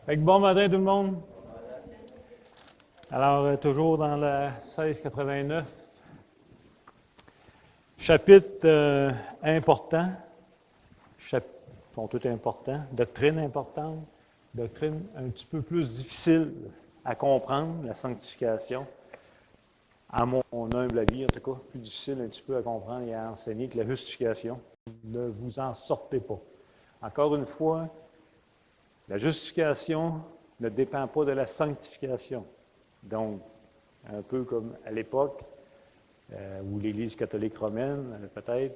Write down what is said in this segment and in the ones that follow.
Fait que bon matin tout le monde. Alors, toujours dans la 1689, chapitre important, sont tous importants, doctrine importante, doctrine un petit peu plus difficile à comprendre, la sanctification, à mon humble avis en tout cas, plus difficile un petit peu à comprendre et à enseigner que la justification. Ne vous en sortez pas. Encore une fois, la justification ne dépend pas de la sanctification. Donc, un peu comme à l'époque, ou l'Église catholique romaine, peut-être,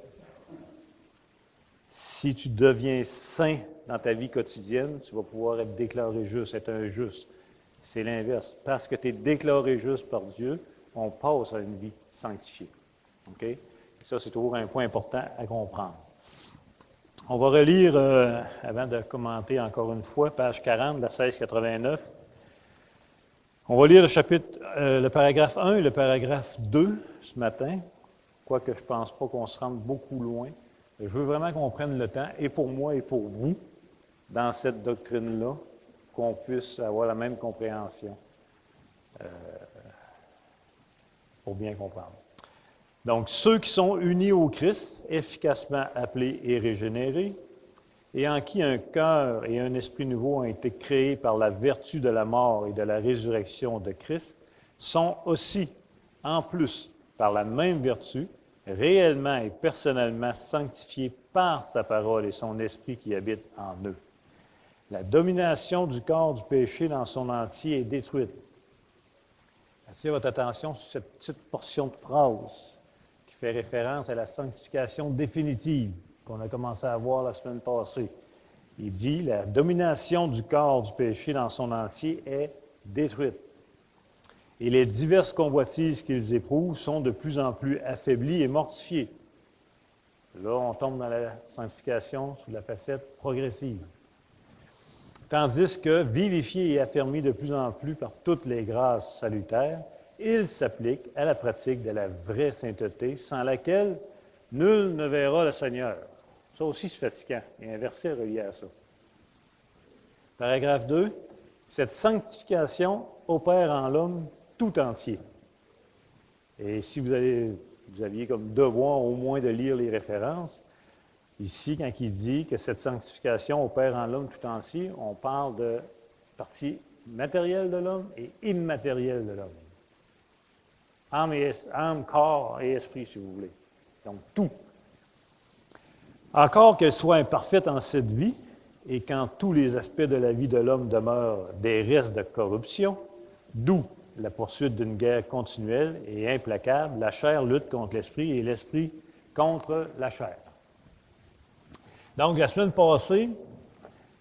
si tu deviens saint dans ta vie quotidienne, tu vas pouvoir être déclaré juste, être un juste. C'est l'inverse. Parce que tu es déclaré juste par Dieu, on passe à une vie sanctifiée. OK? Et ça, c'est toujours un point important à comprendre. On va relire, avant de commenter encore une fois, page 40 de la 1689. On va lire le paragraphe 1 et le paragraphe 2 ce matin, quoique je ne pense pas qu'on se rende beaucoup loin. Je veux vraiment qu'on prenne le temps, et pour moi et pour vous, dans cette doctrine-là, qu'on puisse avoir la même compréhension pour bien comprendre. Donc, ceux qui sont unis au Christ, efficacement appelés et régénérés, et en qui un cœur et un esprit nouveau ont été créés par la vertu de la mort et de la résurrection de Christ, sont aussi, en plus, par la même vertu, réellement et personnellement sanctifiés par sa parole et son esprit qui habite en eux. La domination du corps du péché dans son entier est détruite. Attirez votre attention sur cette petite portion de phrase qui fait référence à la sanctification définitive qu'on a commencé à voir la semaine passée. Il dit, la domination du corps du péché dans son entier est détruite. Et les diverses convoitises qu'ils éprouvent sont de plus en plus affaiblies et mortifiées. Là, on tombe dans la sanctification sous la facette progressive. Tandis que, vivifiés et affermis de plus en plus par toutes les grâces salutaires, ils s'appliquent à la pratique de la vraie sainteté, sans laquelle nul ne verra le Seigneur. Ça aussi, c'est fatigant. Il y a un verset relié à ça. Paragraphe 2. Cette sanctification opère en l'homme tout entier. Et si vous aviez comme devoir au moins de lire les références, ici, quand il dit que cette sanctification opère en l'homme tout entier, on parle de partie matérielle de l'homme et immatérielle de l'homme. Âme, corps et esprit, si vous voulez. Donc, tout. Encore qu'elle soit imparfaite en cette vie, et quand tous les aspects de la vie de l'homme demeurent des restes de corruption, d'où la poursuite d'une guerre continuelle et implacable, la chair lutte contre l'esprit et l'esprit contre la chair. Donc, la semaine passée,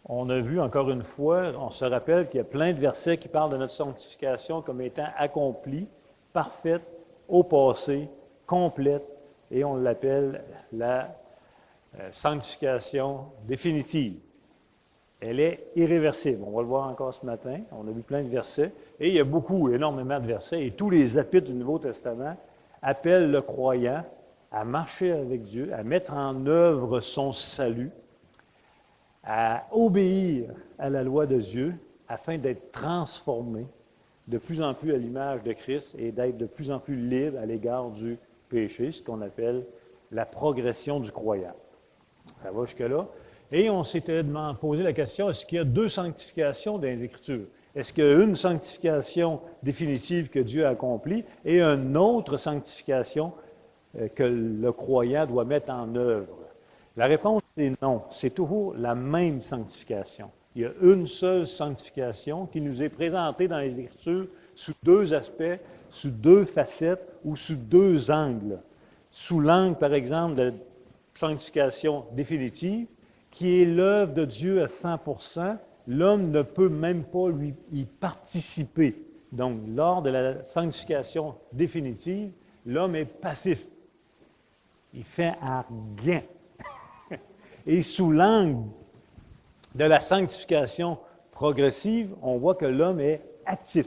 on a vu encore une fois, on se rappelle qu'il y a plein de versets qui parlent de notre sanctification comme étant accomplie, parfaite, au passé, complète, et on l'appelle la sanctification définitive. Elle est irréversible. On va le voir encore ce matin. On a vu plein de versets. Et il y a énormément de versets. Et tous les épîtres du Nouveau Testament appellent le croyant à marcher avec Dieu, à mettre en œuvre son salut, à obéir à la loi de Dieu afin d'être transformé de plus en plus à l'image de Christ et d'être de plus en plus libre à l'égard du péché, ce qu'on appelle la progression du croyant. Ça va jusque-là. Et on s'était posé la question, est-ce qu'il y a deux sanctifications dans les Écritures? Est-ce qu'il y a une sanctification définitive que Dieu a accomplie et une autre sanctification que le croyant doit mettre en œuvre? La réponse est non. C'est toujours la même sanctification. Il y a une seule sanctification qui nous est présentée dans les Écritures sous deux aspects, sous deux facettes ou sous deux angles. Sous l'angle, par exemple, de la sanctification définitive, qui est l'œuvre de Dieu à 100%, l'homme ne peut même pas lui y participer. Donc, lors de la sanctification définitive, l'homme est passif. Il fait rien. Et sous l'angle de la sanctification progressive, on voit que l'homme est actif.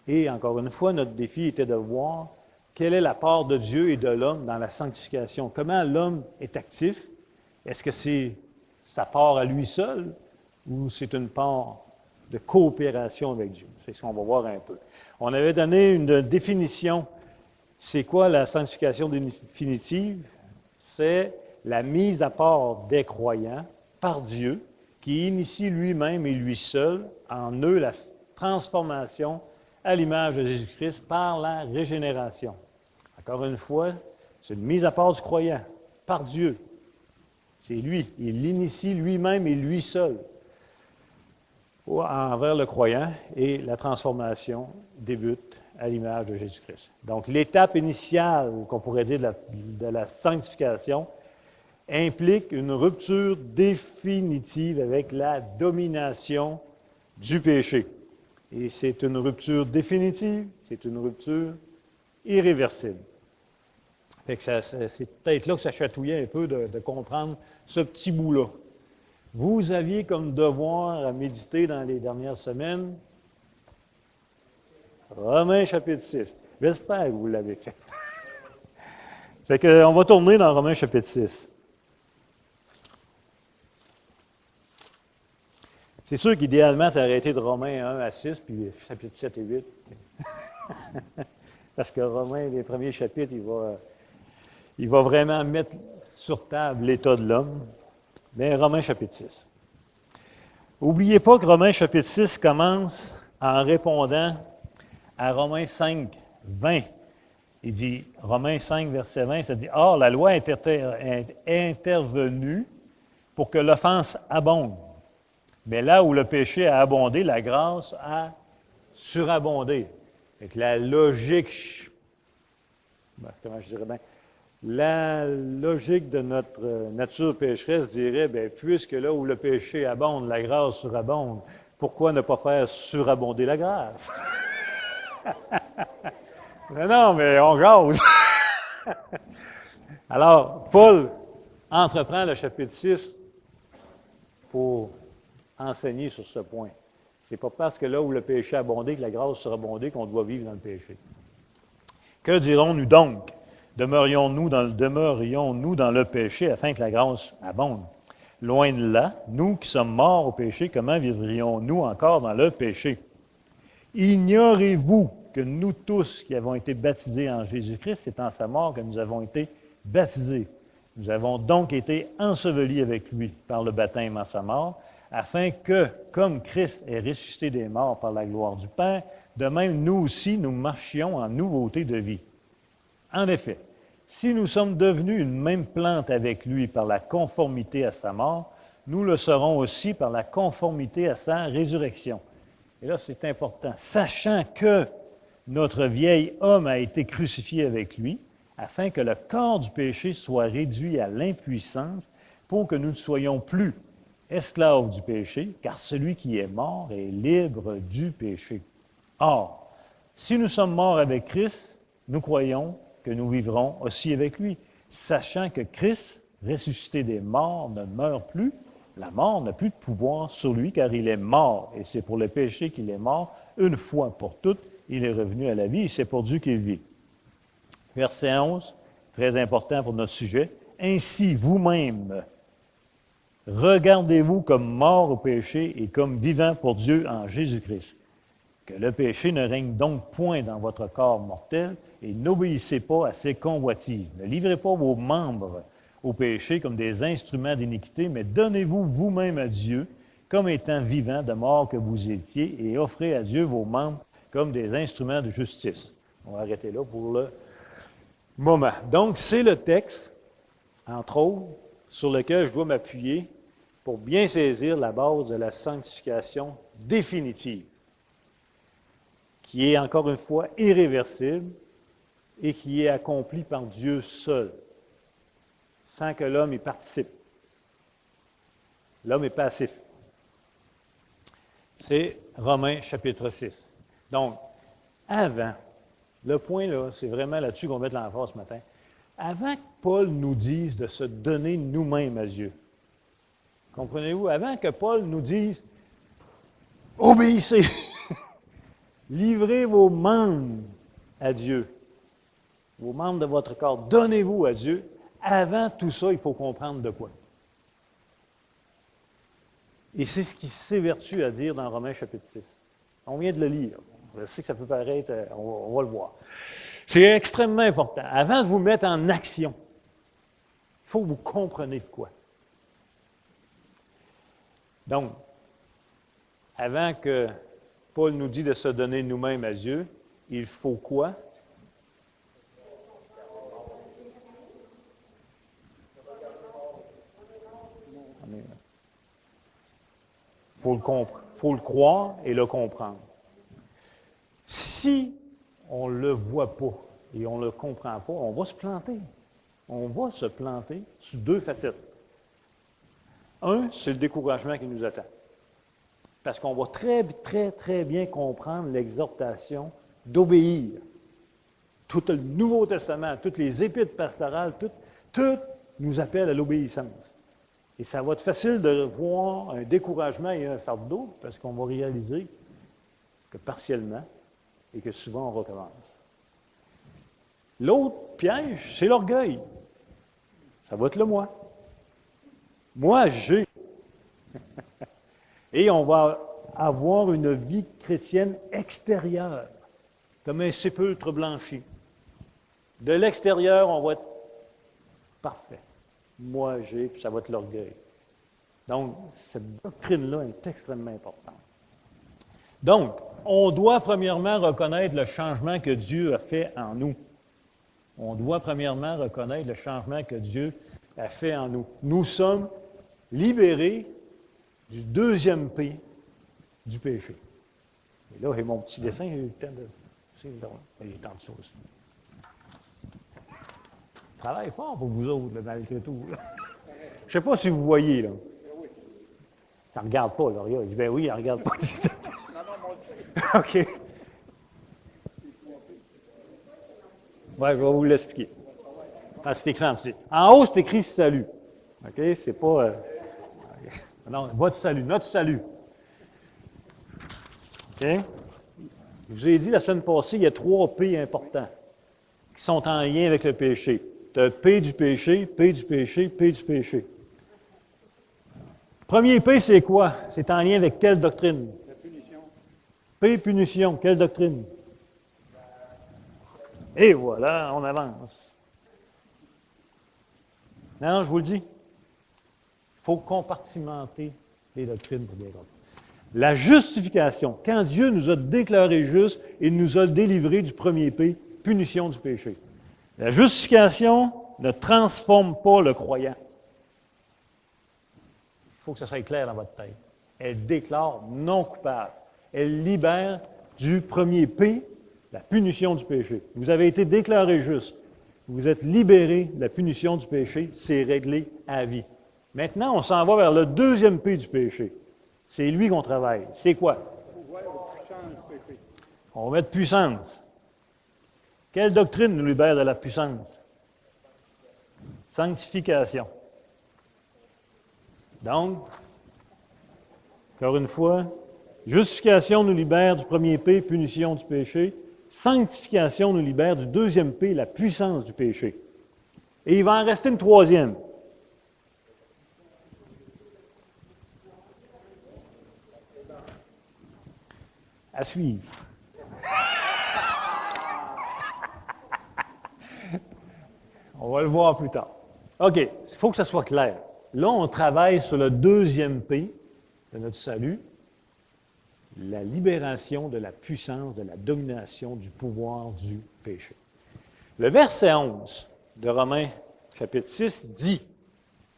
Et encore une fois, notre défi était de voir quelle est la part de Dieu et de l'homme dans la sanctification. Comment l'homme est actif? Est-ce que c'est sa part à lui seul ou c'est une part de coopération avec Dieu. C'est ce qu'on va voir un peu. On avait donné une définition. C'est quoi la sanctification définitive? C'est la mise à part des croyants par Dieu qui initie lui-même et lui seul en eux la transformation à l'image de Jésus-Christ par la régénération. Encore une fois, c'est une mise à part du croyant par Dieu. C'est lui. Il l'initie lui-même et lui seul envers le croyant et la transformation débute à l'image de Jésus-Christ. Donc, l'étape initiale, qu'on pourrait dire de la sanctification, implique une rupture définitive avec la domination du péché. Et c'est une rupture définitive, c'est une rupture irréversible. Fait que c'est peut-être là que ça chatouillait un peu de comprendre ce petit bout-là. Vous aviez comme devoir à méditer dans les dernières semaines Romains chapitre 6. J'espère que vous l'avez fait. Fait que, on va tourner dans Romains chapitre 6. C'est sûr qu'idéalement, ça aurait été de Romains 1 à 6, puis chapitre 7 et 8. Parce que Romains, les premiers chapitres, il va vraiment mettre sur table l'état de l'homme. Mais Romains chapitre 6. N'oubliez pas que Romains chapitre 6 commence en répondant à Romains 5, 20. Il dit, Romains 5, verset 20, ça dit, « Or, la loi est intervenue pour que l'offense abonde. Mais là où le péché a abondé, la grâce a surabondé. » Fait que la logique, comment je dirais bien, la logique de notre nature pécheresse dirait, bien, puisque là où le péché abonde, la grâce surabonde, pourquoi ne pas faire surabonder la grâce? Non, mais on jase. Alors, Paul entreprend le chapitre 6 pour enseigner sur ce point. Ce n'est pas parce que là où le péché a abondé que la grâce surabondée qu'on doit vivre dans le péché. Que dirons-nous donc? Demeurions-nous dans le péché afin que la grâce abonde? Loin de là, nous qui sommes morts au péché, comment vivrions-nous encore dans le péché? Ignorez-vous que nous tous qui avons été baptisés en Jésus-Christ, c'est en sa mort que nous avons été baptisés. Nous avons donc été ensevelis avec lui par le baptême en sa mort, afin que, comme Christ est ressuscité des morts par la gloire du Père, de même nous aussi nous marchions en nouveauté de vie. En effet, si nous sommes devenus une même plante avec lui par la conformité à sa mort, nous le serons aussi par la conformité à sa résurrection. Et là, c'est important. Sachant que notre vieil homme a été crucifié avec lui, afin que le corps du péché soit réduit à l'impuissance, pour que nous ne soyons plus esclaves du péché, car celui qui est mort est libre du péché. Or, si nous sommes morts avec Christ, nous croyons que nous vivrons aussi avec lui, sachant que Christ, ressuscité des morts, ne meurt plus. La mort n'a plus de pouvoir sur lui, car il est mort, et c'est pour le péché qu'il est mort, une fois pour toutes, il est revenu à la vie, et c'est pour Dieu qu'il vit. Verset 11, très important pour notre sujet. « Ainsi, vous-même, regardez-vous comme morts au péché et comme vivants pour Dieu en Jésus-Christ. Que le péché ne règne donc point dans votre corps mortel, et n'obéissez pas à ses convoitises. Ne livrez pas vos membres au péché comme des instruments d'iniquité, mais donnez-vous vous-même à Dieu comme étant vivants de mort que vous étiez, et offrez à Dieu vos membres comme des instruments de justice. » On va arrêter là pour le moment. Donc, c'est le texte, entre autres, sur lequel je dois m'appuyer pour bien saisir la base de la sanctification définitive, qui est, encore une fois, irréversible et qui est accomplie par Dieu seul, sans que l'homme y participe. L'homme est passif. C'est Romains chapitre 6. Donc, avant, le point là, c'est vraiment là-dessus qu'on va mettre l'emphase ce matin. Avant que Paul nous dise de se donner nous-mêmes à Dieu, comprenez-vous? Avant que Paul nous dise « Obéissez! Livrez vos membres à Dieu, vos membres de votre corps, donnez-vous à Dieu. » Avant tout ça, il faut comprendre de quoi. Et c'est ce qu'il s'évertue à dire dans Romains chapitre 6. On vient de le lire. Je sais que ça peut paraître, on va le voir. C'est extrêmement important. Avant de vous mettre en action, il faut que vous compreniez de quoi. Donc, avant que Paul nous dit de se donner nous-mêmes à Dieu, il faut quoi? Il faut le croire et le comprendre. Si on ne le voit pas et on ne le comprend pas, on va se planter. On va se planter sous deux facettes. Un, c'est le découragement qui nous attend. Parce qu'on va très, très, très bien comprendre l'exhortation d'obéir. Tout le Nouveau Testament, toutes les épîtres pastorales, tout nous appelle à l'obéissance. Et ça va être facile de voir un découragement et un fardeau parce qu'on va réaliser que partiellement et que souvent on recommence. L'autre piège, c'est l'orgueil. Ça va être le moi. Moi, j'ai. Et on va avoir une vie chrétienne extérieure, comme un sépulcre blanchi. De l'extérieur, on va être parfait. Moi, j'ai, puis ça va être l'orgueil. Donc, cette doctrine-là est extrêmement importante. Donc, on doit premièrement reconnaître le changement que Dieu a fait en nous. On doit premièrement reconnaître le changement que Dieu a fait en nous. Nous sommes libérés du deuxième P du péché. Et là, j'ai mon petit dessin, j'ai eu le temps de... Il est en dessous aussi. Je travaille fort pour vous autres, là, malgré tout. Là. Je ne sais pas si vous voyez, là. Tu ne regardes pas, là. Il dit, ben oui, il ne regarde pas. OK. Oui, je vais vous l'expliquer. C'est écrit en petit. En haut, c'est écrit salut. OK? C'est pas. Non, votre salut, notre salut. OK? Je vous ai dit la semaine passée, il y a 3 P importants qui sont en lien avec le péché. Tu as P du péché, P du péché, P du péché. Premier P, c'est quoi? C'est en lien avec quelle doctrine? La punition. P, punition. Quelle doctrine? Et voilà, on avance. Non, je vous le dis. Il faut compartimenter les doctrines pour bien comprendre. La justification, quand Dieu nous a déclarés justes, il nous a délivrés du premier P, punition du péché. La justification ne transforme pas le croyant. Il faut que ça soit clair dans votre tête. Elle déclare non coupable. Elle libère du premier P, la punition du péché. Vous avez été déclaré juste. Vous êtes libéré de la punition du péché. C'est réglé à vie. Maintenant, on s'en va vers le deuxième P du péché. C'est lui qu'on travaille. C'est quoi? On va mettre puissance. Quelle doctrine nous libère de la puissance? Sanctification. Donc, encore une fois, justification nous libère du premier P, punition du péché. Sanctification nous libère du deuxième P, la puissance du péché. Et il va en rester une troisième. À suivre. On va le voir plus tard. OK, il faut que ça soit clair. Là, on travaille sur le deuxième P de notre salut, la libération de la puissance, de la domination, du pouvoir du péché. Le verset 11 de Romains, chapitre 6, dit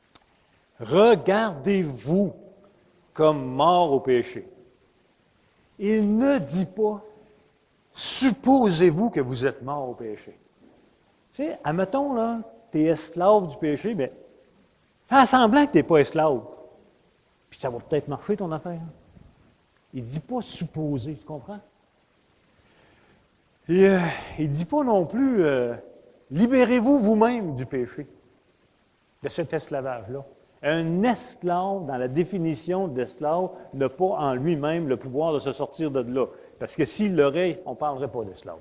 « Regardez-vous comme morts au péché. » Il ne dit pas « Supposez-vous que vous êtes morts au péché. » Tu sais, admettons, là, tu es esclave du péché, mais fais semblant que tu n'es pas esclave. Puis ça va peut-être marcher, ton affaire. Il ne dit pas supposer, tu comprends? Et il ne dit pas non plus libérez-vous vous-même du péché, de cet esclavage-là. Un esclave, dans la définition d'esclave, n'a pas en lui-même le pouvoir de se sortir de là. Parce que s'il l'aurait, on ne parlerait pas d'esclave.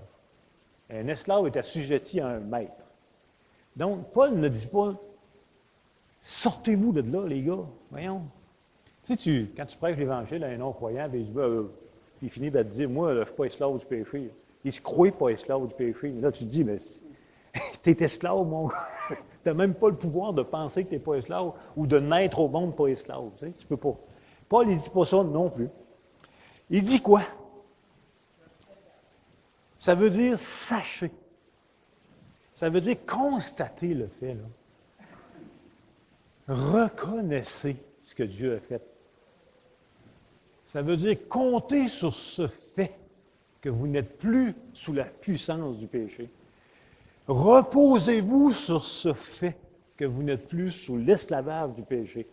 Un esclave est assujetti à un maître. Donc, Paul ne dit pas sortez-vous de là, les gars. Voyons. Quand tu prêches l'Évangile à un non-croyant, ben, il finit par te dire, moi, là, je ne suis pas esclave du péché. Il se croit pas esclave du péché. Mais là, tu te dis, mais tu es esclave, mon gars. Tu n'as même pas le pouvoir de penser que tu n'es pas esclave ou de naître au monde pas esclave. Tu ne peux pas. Paul, il ne dit pas ça non plus. Il dit quoi? Ça veut dire sachez. Ça veut dire constater le fait. Là. Reconnaissez ce que Dieu a fait. Ça veut dire compter sur ce fait que vous n'êtes plus sous la puissance du péché. Reposez-vous sur ce fait que vous n'êtes plus sous l'esclavage du péché.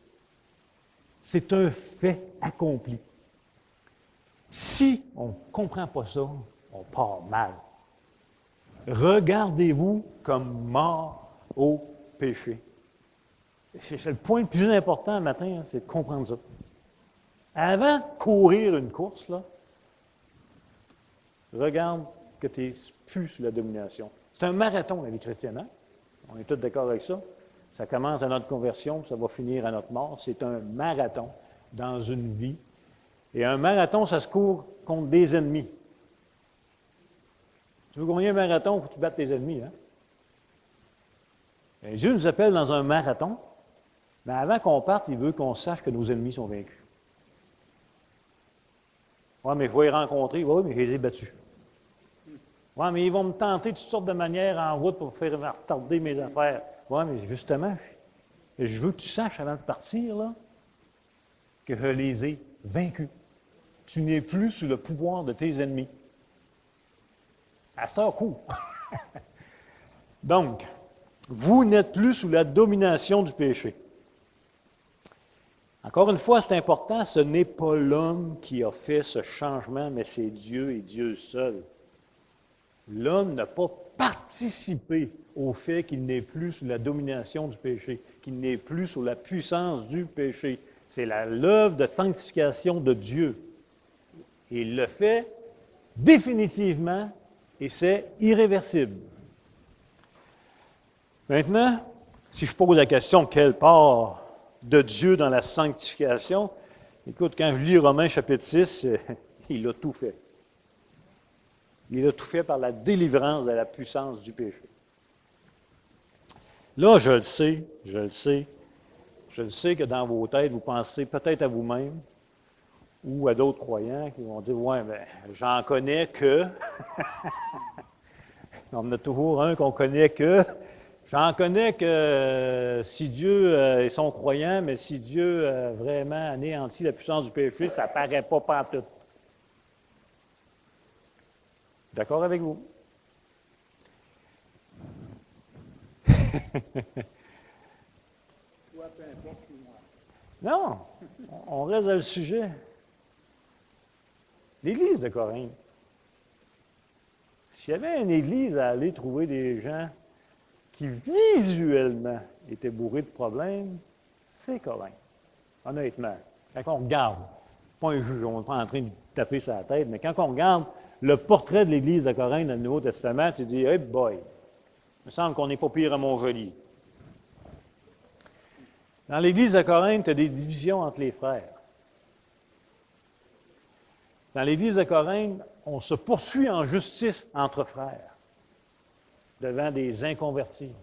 C'est un fait accompli. Si on ne comprend pas ça, on part mal. Regardez-vous comme mort au péché. C'est le point le plus important le matin, hein, c'est de comprendre ça. Avant de courir une course, là, regarde que tu n'es plus sous la domination. C'est un marathon, la vie chrétienne. Hein? On est tous d'accord avec ça. Ça commence à notre conversion, ça va finir à notre mort. C'est un marathon dans une vie. Et un marathon, ça se court contre des ennemis. Tu veux gagner un marathon, il faut que tu battes tes ennemis. Hein? Et Dieu nous appelle dans un marathon, mais avant qu'on parte, il veut qu'on sache que nos ennemis sont vaincus. Oui, mais je vais les rencontrer. Oui, mais je les ai battus. Oui, mais ils vont me tenter de toutes sortes de manières en route pour faire retarder mes affaires. Oui, mais justement, je veux que tu saches avant de partir, là, que je les ai vaincus. Tu n'es plus sous le pouvoir de tes ennemis. À ça, court. Donc, vous n'êtes plus sous la domination du péché. Encore une fois, c'est important, ce n'est pas l'homme qui a fait ce changement, mais c'est Dieu et Dieu seul. L'homme n'a pas participé au fait qu'il n'est plus sous la domination du péché, qu'il n'est plus sous la puissance du péché. C'est l'œuvre de sanctification de Dieu. Et il le fait définitivement et c'est irréversible. Maintenant, si je pose la question, quelle part de Dieu dans la sanctification? Écoute, quand je lis Romains chapitre 6, il a tout fait. Il a tout fait par la délivrance de la puissance du péché. Là, je le sais que dans vos têtes, vous pensez peut-être à vous-même ou à d'autres croyants qui vont dire, ouais, bien, j'en connais que. On en a toujours un qu'on connaît que. J'en connais que si Dieu est son croyant, mais si Dieu a vraiment anéanti la puissance du péché, ça ne paraît pas pantoute. D'accord avec vous? Non, on reste dans le sujet. L'Église de Corinthe. S'il y avait une Église à aller trouver des gens qui visuellement étaient bourrés de problèmes, c'est Corinthe. Honnêtement, quand on regarde, pas un juge, on n'est pas en train de taper sur la tête, mais quand on regarde le portrait de l'Église de Corinthe dans le Nouveau Testament, tu te dis, hey boy, il me semble qu'on n'est pas pire à Montjoli. Dans l'Église de Corinthe, tu as des divisions entre les frères. Dans l'Église de Corinthe, on se poursuit en justice entre frères devant des inconvertis.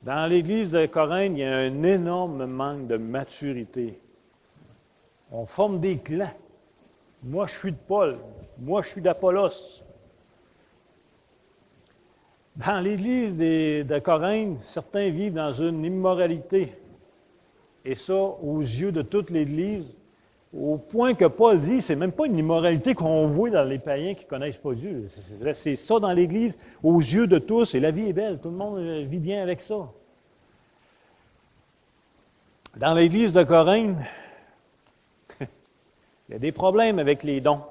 Dans l'Église de Corinthe, il y a un énorme manque de maturité. On forme des clans. Moi, je suis de Paul. Moi, je suis d'Apollos. Dans l'Église de Corinthe, certains vivent dans une immoralité. Et ça, aux yeux de toute l'Église, au point que Paul dit, c'est même pas une immoralité qu'on voit dans les païens qui ne connaissent pas Dieu. C'est ça dans l'Église, aux yeux de tous, et la vie est belle, tout le monde vit bien avec ça. Dans l'Église de Corinthe, il y a des problèmes avec les dons.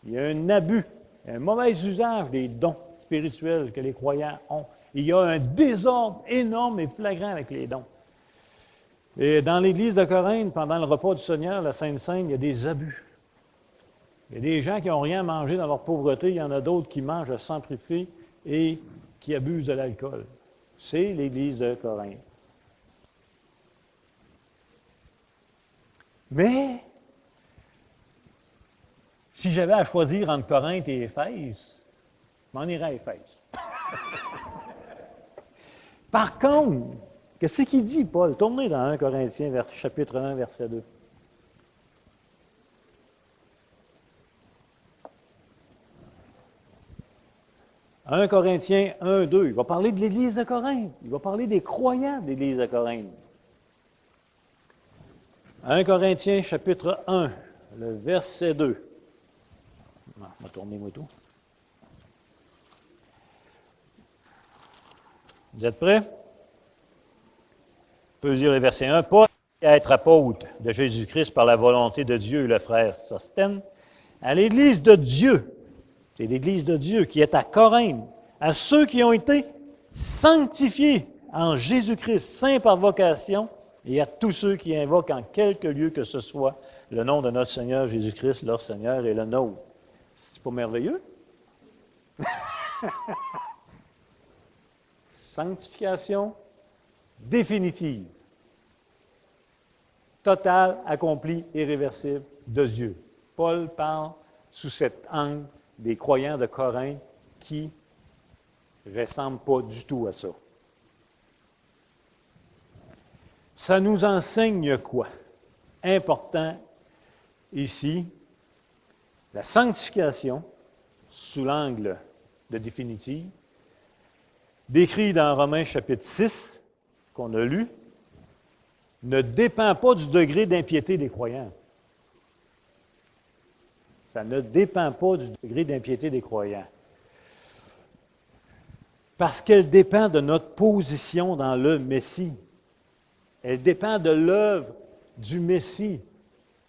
Il y a un abus, un mauvais usage des dons spirituels que les croyants ont. Il y a un désordre énorme et flagrant avec les dons. Et dans l'Église de Corinthe, pendant le repas du Seigneur, la Sainte Seine, il y a des abus. Il y a des gens qui n'ont rien à manger dans leur pauvreté. Il y en a d'autres qui mangent à sang privé et qui abusent de l'alcool. C'est l'Église de Corinthe. Mais, si j'avais à choisir entre Corinthe et Éphèse, je m'en irais à Éphèse. Par contre, qu'est-ce qu'il dit, Paul? Tournez dans 1 Corinthiens, chapitre 1, verset 2. « 1 Corinthiens 1, 2, il va parler de l'Église de Corinthe. Il va parler des croyants de l'Église de Corinthe. 1 Corinthiens, chapitre 1, le verset 2. On va tourner, moi tout. Vous êtes prêts? On peut lire le verset 1. Paul, à être apôtre de Jésus-Christ par la volonté de Dieu, le frère Sosthène, à l'Église de Dieu. C'est l'Église de Dieu qui est à Corinthe, à ceux qui ont été sanctifiés en Jésus-Christ, saints par vocation, et à tous ceux qui invoquent en quelque lieu que ce soit le nom de notre Seigneur Jésus-Christ, leur Seigneur et le nôtre. C'est pas merveilleux? Sanctification définitive, totale, accomplie, irréversible de Dieu. Paul parle sous cet angle des croyants de Corinthe qui ne ressemblent pas du tout à ça. Ça nous enseigne quoi? Important ici, la sanctification, sous l'angle de définitive, décrit dans Romains chapitre 6, qu'on a lu, ne dépend pas du degré d'impiété des croyants. Ça ne dépend pas du degré d'impiété des croyants. Parce qu'elle dépend de notre position dans le Messie. Elle dépend de l'œuvre du Messie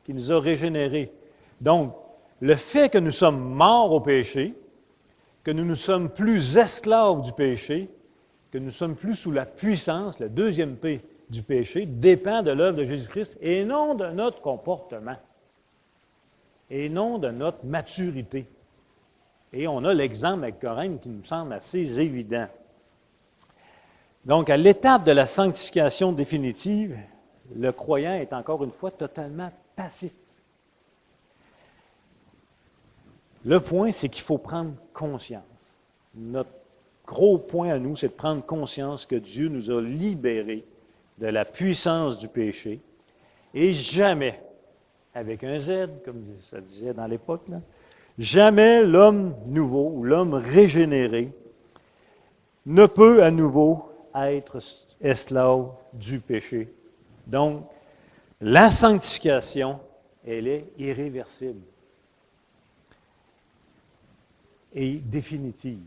qui nous a régénérés. Donc, le fait que nous sommes morts au péché, que nous ne sommes plus esclaves du péché, que nous ne sommes plus sous la puissance, le deuxième P du péché, dépend de l'œuvre de Jésus-Christ et non de notre comportement, et non de notre maturité. Et on a l'exemple avec Corinthe qui nous semble assez évident. Donc, à l'étape de la sanctification définitive, le croyant est encore une fois totalement passif. Le point, c'est qu'il faut prendre conscience. Notre gros point à nous, c'est de prendre conscience que Dieu nous a libérés de la puissance du péché et jamais, avec un Z, comme ça disait dans l'époque, là, jamais l'homme nouveau ou l'homme régénéré ne peut à nouveau être esclave du péché. Donc, la sanctification, elle est irréversible et définitive.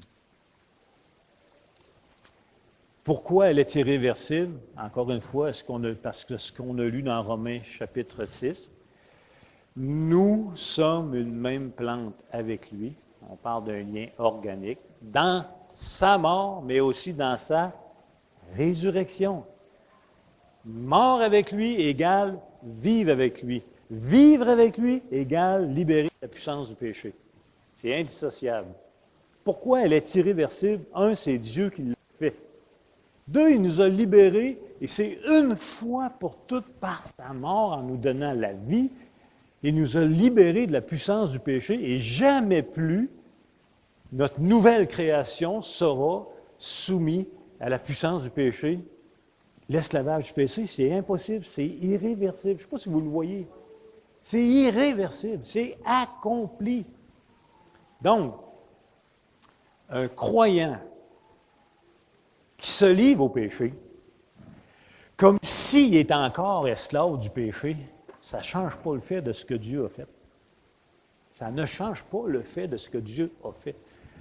Pourquoi elle est irréversible? Encore une fois, parce que ce qu'on a lu dans Romains chapitre 6, nous sommes une même plante avec lui. On parle d'un lien organique dans sa mort, mais aussi dans sa résurrection. Mort avec lui égale vivre avec lui. Vivre avec lui égale libérer de la puissance du péché. C'est indissociable. Pourquoi elle est irréversible? Un, c'est Dieu qui l'a fait. Deux, il nous a libérés, et c'est une fois pour toutes par sa mort, en nous donnant la vie, il nous a libérés de la puissance du péché, et jamais plus notre nouvelle création sera soumise à la puissance du péché. L'esclavage du péché, c'est impossible, c'est irréversible. Je ne sais pas si vous le voyez. C'est irréversible, c'est accompli. Donc, un croyant qui se livre au péché, comme s'il est encore esclave du péché, ça ne change pas le fait de ce que Dieu a fait. Ça ne change pas le fait de ce que Dieu a fait.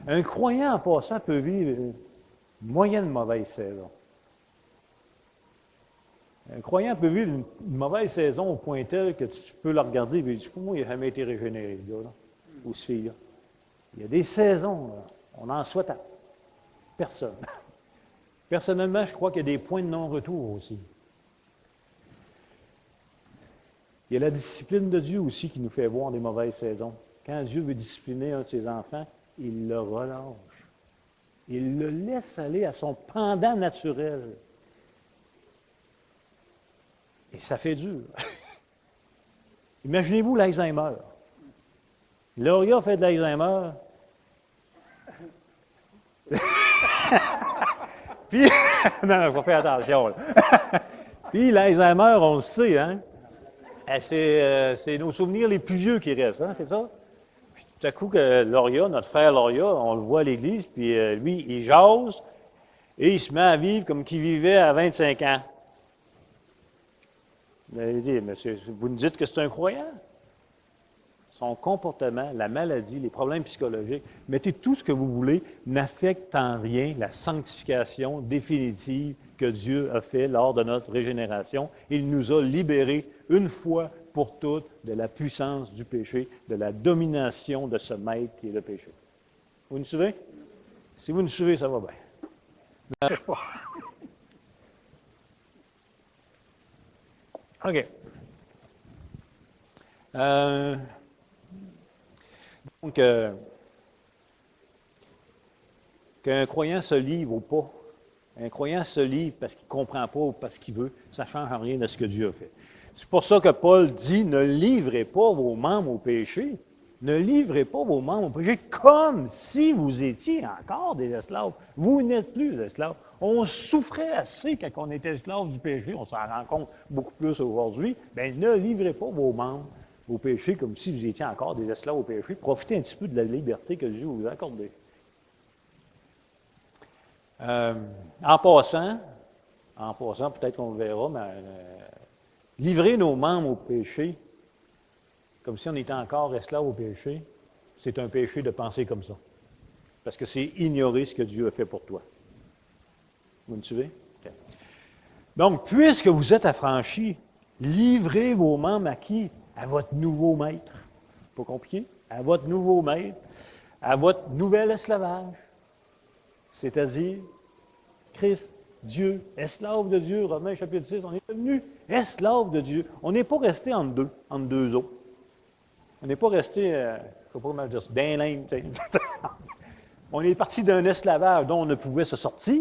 Un croyant, en passant, peut vivre une moyenne mauvaise saison. Un croyant peut vivre une mauvaise saison au point tel que tu peux le regarder et dire, pour moi, il n'a jamais été régénéré, ce gars-là, ou cette fille-là. Il y a des saisons, là, on en souhaite à personne. Personnellement, je crois qu'il y a des points de non-retour aussi. Il y a la discipline de Dieu aussi qui nous fait voir des mauvaises saisons. Quand Dieu veut discipliner un de ses enfants, il le relâche. Il le laisse aller à son pendant naturel. Et ça fait dur. Imaginez-vous l'Alzheimer. Lauria fait de l'Alzheimer. Puis, non, il faut faire attention. Là. Puis l'Alzheimer, on le sait, hein? C'est nos souvenirs les plus vieux qui restent, hein, c'est ça? Puis tout à coup, que Lauria, notre frère Lauria, on le voit à l'église, puis lui, il jase et il se met à vivre comme qu'il vivait à 25 ans. Il dit, monsieur, vous nous dites que c'est un croyant? Son comportement, la maladie, les problèmes psychologiques, mettez tout ce que vous voulez, n'affecte en rien la sanctification définitive que Dieu a fait lors de notre régénération. Il nous a libérés une fois pour toutes de la puissance du péché, de la domination de ce maître qui est le péché. Vous nous suivez? Si vous nous suivez, ça va bien. OK. Donc, qu'un croyant se livre ou pas, un croyant se livre parce qu'il ne comprend pas ou parce qu'il veut, ça ne change en rien de ce que Dieu a fait. C'est pour ça que Paul dit, ne livrez pas vos membres au péché. Ne livrez pas vos membres au péché comme si vous étiez encore des esclaves. Vous n'êtes plus des esclaves. On souffrait assez quand on était esclaves du péché. On s'en rend compte beaucoup plus aujourd'hui. Bien, ne livrez pas vos membres au péché comme si vous étiez encore des esclaves au péché. Profitez un petit peu de la liberté que Dieu vous a accordée. En passant, peut-être qu'on le verra, mais livrer nos membres au péché, comme si on était encore esclaves au péché, c'est un péché de penser comme ça. Parce que c'est ignorer ce que Dieu a fait pour toi. Vous me suivez? Okay. Donc, puisque vous êtes affranchis, livrez vos membres à qui? À votre nouveau maître. Pas compliqué? À votre nouveau maître, à votre nouvel esclavage. C'est-à-dire, Christ, Dieu, esclave de Dieu, Romains chapitre 6, on est devenu esclave de Dieu. On n'est pas resté entre deux eaux. On n'est pas resté, je ne sais pas comment dire ça, d'un lame. On est parti d'un esclavage dont on ne pouvait se sortir.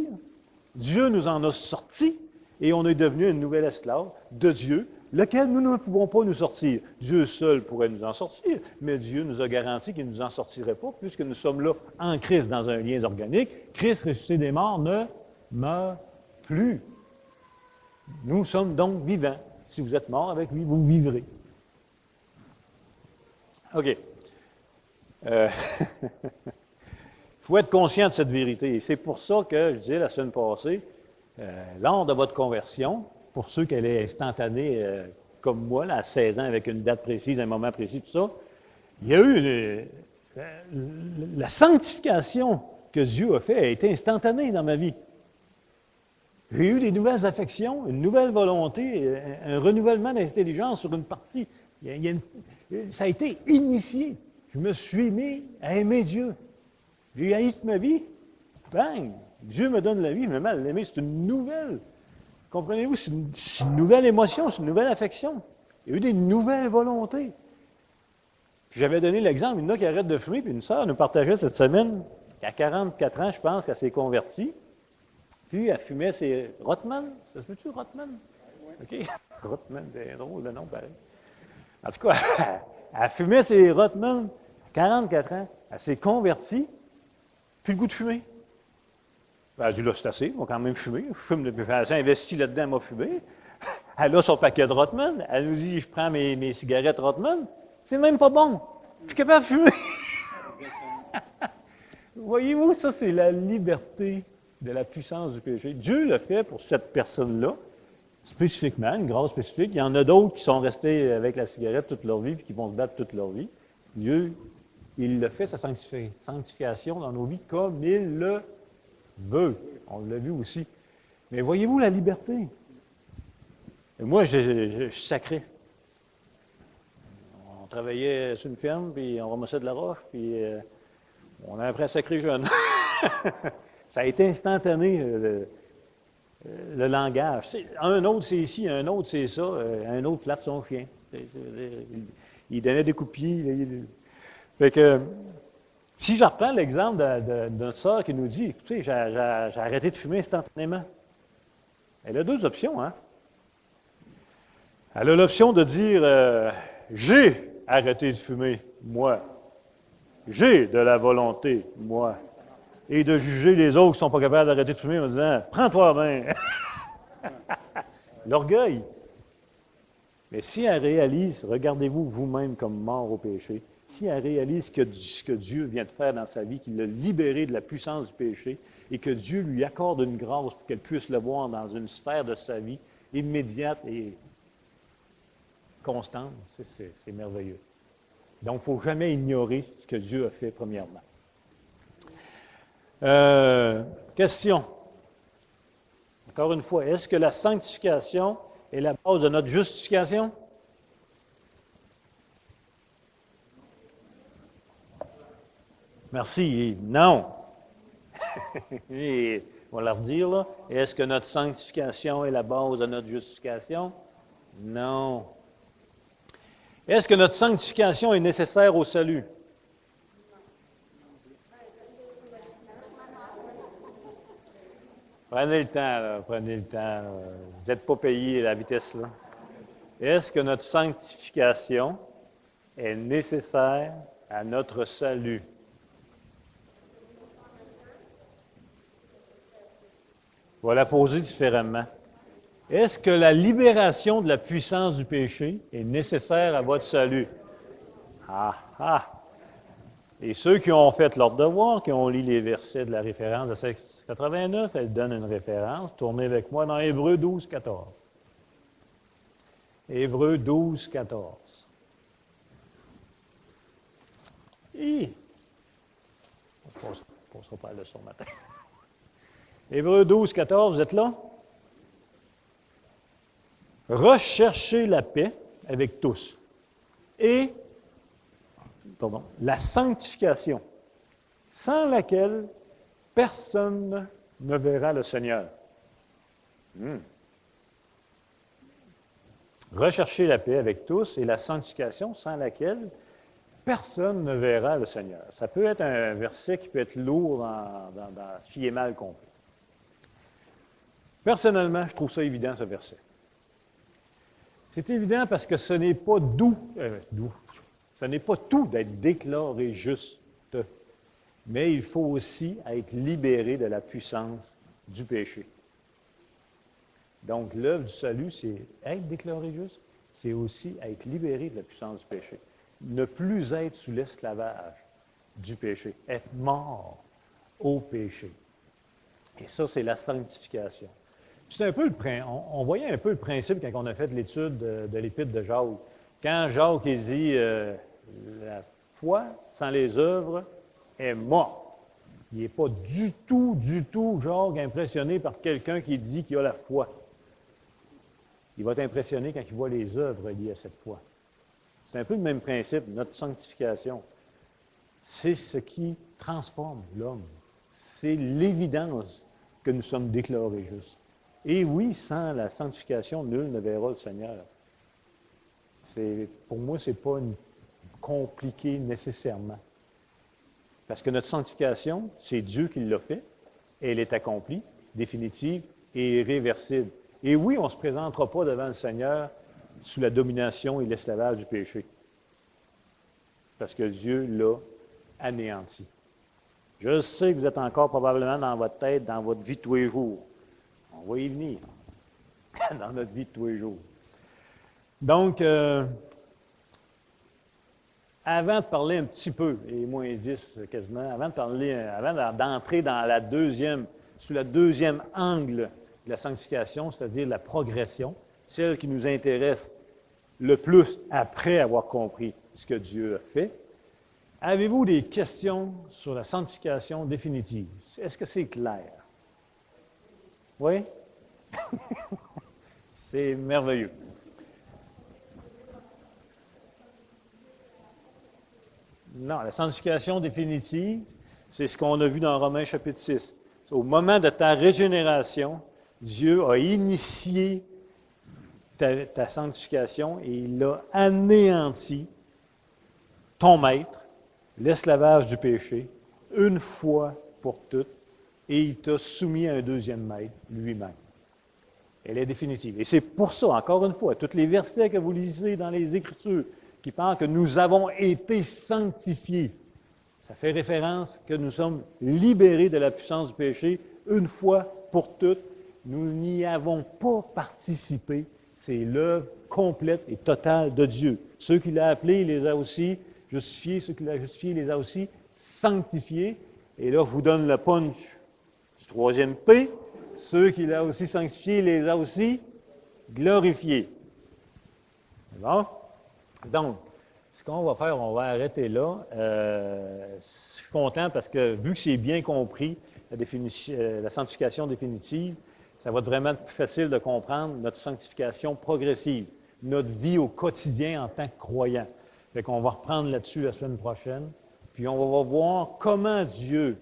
Dieu nous en a sortis et on est devenu un nouvel esclave de Dieu, lequel nous ne pouvons pas nous sortir. Dieu seul pourrait nous en sortir, mais Dieu nous a garanti qu'il ne nous en sortirait pas, puisque nous sommes là en Christ dans un lien organique. Christ ressuscité des morts ne meurt plus. Nous sommes donc vivants. Si vous êtes mort avec lui, vous vivrez. OK. Il faut être conscient de cette vérité. Et c'est pour ça que je disais la semaine passée, lors de votre conversion, pour ceux qu'elle est instantanée, comme moi, là, à 16 ans, avec une date précise, un moment précis, tout ça, il y a eu la sanctification que Dieu a fait a été instantanée dans ma vie. J'ai eu des nouvelles affections, une nouvelle volonté, un renouvellement d'intelligence sur une partie. Ça a été initié. Je me suis mis à aimer Dieu. J'ai haï toute ma vie. Bang! Dieu me donne la vie, mais mal l'aimer, c'est une nouvelle. Comprenez-vous? C'est une nouvelle émotion, c'est une nouvelle affection. Il y a eu des nouvelles volontés. Puis j'avais donné l'exemple, il y en a qui arrêtent de fumer, puis une sœur nous partageait cette semaine, qu'à 44 ans, je pense, qu'elle s'est convertie. Puis elle fumait ses Rothman. Ça se peut-tu, Rothman? OK. Rothman, c'est drôle le nom, pareil. En tout cas, elle fumait ses Rothman à 44 ans. Elle s'est convertie, puis le goût de fumer. Ben, elle dit, là, c'est assez, on va quand même fumer. Je fume depuis, elle s'est investie là-dedans, elle m'a fumé. Elle a son paquet de Rothman. Elle nous dit, je prends mes cigarettes Rothman. C'est même pas bon. Je suis capable de fumer. Voyez-vous, ça, c'est la liberté de la puissance du péché. Dieu l'a fait pour cette personne-là, spécifiquement, une grâce spécifique. Il y en a d'autres qui sont restés avec la cigarette toute leur vie et qui vont se battre toute leur vie. Dieu, il l'a fait, sa sanctification dans nos vies comme il le veut. On l'a vu aussi. Mais voyez-vous la liberté? Et moi, je suis sacré. On travaillait sur une ferme, puis on ramassait de la roche, puis on a appris à sacrer jeune. Ça a été instantané, le langage. Un autre, c'est ici, un autre, c'est ça, un autre flatte son chien. Il donnait des coups de pied. Fait que, si je reprends l'exemple d'une sœur qui nous dit, écoutez, j'ai arrêté de fumer instantanément. Elle a deux options, hein? Elle a l'option de dire, j'ai arrêté de fumer, moi. J'ai de la volonté, moi. Et de juger les autres qui ne sont pas capables d'arrêter de fumer en disant « Prends-toi en main! » L'orgueil. Mais si elle réalise, regardez-vous vous-même comme mort au péché, si elle réalise ce que Dieu vient de faire dans sa vie, qu'il l'a libérée de la puissance du péché et que Dieu lui accorde une grâce pour qu'elle puisse le voir dans une sphère de sa vie immédiate et constante, c'est merveilleux. Donc, il ne faut jamais ignorer ce que Dieu a fait premièrement. Question. Encore une fois, est-ce que la sanctification est la base de notre justification? Merci. Non. Et on va leur dire, là. Est-ce que notre sanctification est la base de notre justification? Non. Est-ce que notre sanctification est nécessaire au salut? Prenez le temps, là, prenez le temps. Là. Vous n'êtes pas payé à la vitesse, là. Est-ce que notre sanctification est nécessaire à notre salut? On va la poser différemment. Est-ce que la libération de la puissance du péché est nécessaire à votre salut? Ah, ah! Et ceux qui ont fait leur devoir, qui ont lu les versets de la référence de 689, elle donne une référence. Tournez avec moi dans Hébreux 12, 14. Hébreux 12, 14. On ne passera pas la leçon matin. Hébreux 12, 14, vous êtes là? Recherchez la paix avec tous et la sanctification, sans laquelle personne ne verra le Seigneur. Recherchez la paix avec tous et la sanctification, sans laquelle personne ne verra le Seigneur. Ça peut être un verset qui peut être lourd dans s'il est mal compris. Personnellement, je trouve ça évident, ce verset. C'est évident parce que ce n'est pas ce n'est pas tout d'être déclaré juste, mais il faut aussi être libéré de la puissance du péché. Donc, l'œuvre du salut, c'est être déclaré juste, c'est aussi être libéré de la puissance du péché. Ne plus être sous l'esclavage du péché, être mort au péché. Et ça, c'est la sanctification. C'est un peu on voyait un peu le principe quand on a fait l'étude de l'Épître de Jacques. Quand Jacques il dit la foi sans les œuvres est morte. Il n'est pas du tout, Jacques, impressionné par quelqu'un qui dit qu'il a la foi. Il va être impressionné quand il voit les œuvres liées à cette foi. C'est un peu le même principe, notre sanctification. C'est ce qui transforme l'homme. C'est l'évidence que nous sommes déclarés justes. Et oui, sans la sanctification, nul ne verra le Seigneur. Pour moi, ce n'est pas compliqué nécessairement. Parce que notre sanctification, c'est Dieu qui l'a fait, et elle est accomplie, définitive et irréversible. Et oui, on ne se présentera pas devant le Seigneur sous la domination et l'esclavage du péché. Parce que Dieu l'a anéanti. Je sais que vous êtes encore probablement dans votre tête, dans votre vie de tous les jours. On va y venir dans notre vie de tous les jours. Donc, avant de parler un petit peu, et moins 10 quasiment, avant d'entrer sous le deuxième angle de la sanctification, c'est-à-dire la progression, celle qui nous intéresse le plus après avoir compris ce que Dieu a fait, avez-vous des questions sur la sanctification définitive? Est-ce que c'est clair? Oui? C'est merveilleux. Non, la sanctification définitive, c'est ce qu'on a vu dans Romains chapitre 6. Au moment de ta régénération, Dieu a initié ta sanctification et il a anéanti ton maître, l'esclavage du péché, une fois pour toutes, et il t'a soumis à un deuxième maître, lui-même. Elle est définitive. Et c'est pour ça, encore une fois, tous les versets que vous lisez dans les Écritures qui parle que nous avons été sanctifiés. Ça fait référence que nous sommes libérés de la puissance du péché une fois pour toutes. Nous n'y avons pas participé. C'est l'œuvre complète et totale de Dieu. Ceux qu'il a appelés, il les a aussi justifiés. Ceux qu'il a justifiés, il les a aussi sanctifiés. Et là, je vous donne le punch du troisième P. Ceux qu'il a aussi sanctifiés, il les a aussi glorifiés. Bon? Donc, ce qu'on va faire, on va arrêter là. Je suis content parce que vu que c'est bien compris, la sanctification définitive, ça va être vraiment plus facile de comprendre notre sanctification progressive, notre vie au quotidien en tant que croyant. Fait qu'on va reprendre là-dessus la semaine prochaine, puis on va voir comment Dieu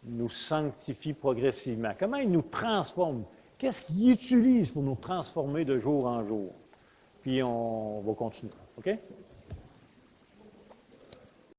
nous sanctifie progressivement, comment il nous transforme, qu'est-ce qu'il utilise pour nous transformer de jour en jour. Puis on va continuer. OK?